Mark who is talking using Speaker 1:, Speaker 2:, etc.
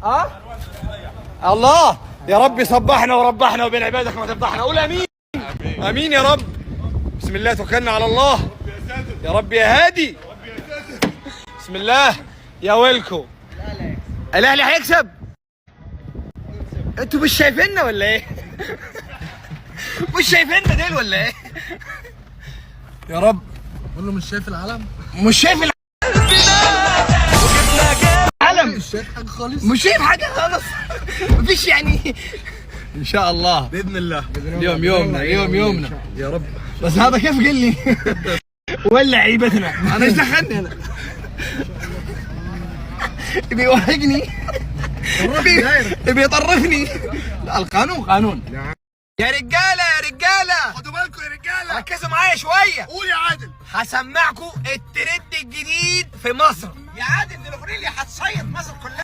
Speaker 1: اه الله يا رب صبحنا وربحنا وبين عبادك ما تفضحنا. قول امين. امين يا رب. بسم الله توكلنا على الله. يا رب يا هادي. بسم الله يا ويلكو. الاهلي هيكسب. انتوا مش شايفيننا ولا ايه؟ مش شايفيننا ديل ولا ايه؟ يا رب.
Speaker 2: قول له مش شايف العلم؟
Speaker 1: مش شايف العلم.
Speaker 2: مش شايف حاجه خالص.
Speaker 1: مش شايف حاجه خالص. مفيش يعني. ان شاء الله
Speaker 2: باذن الله.
Speaker 1: اليوم يومنا يومنا يا رب. بس هذا كيف قال لي؟ ولا عيبتنا. انا ايش دخلني انا؟ بيوهقني. بيطرفني. لا القانون قانون. يا رجاله يا رجاله
Speaker 2: خدوا بالكم يا رجاله.
Speaker 1: ركزوا معايا شويه.
Speaker 2: قول يا عادل.
Speaker 1: هسمعكم الترند الجديد في مصر. يا عادل دي الاغنيه اللي هتصيد مصر كلها.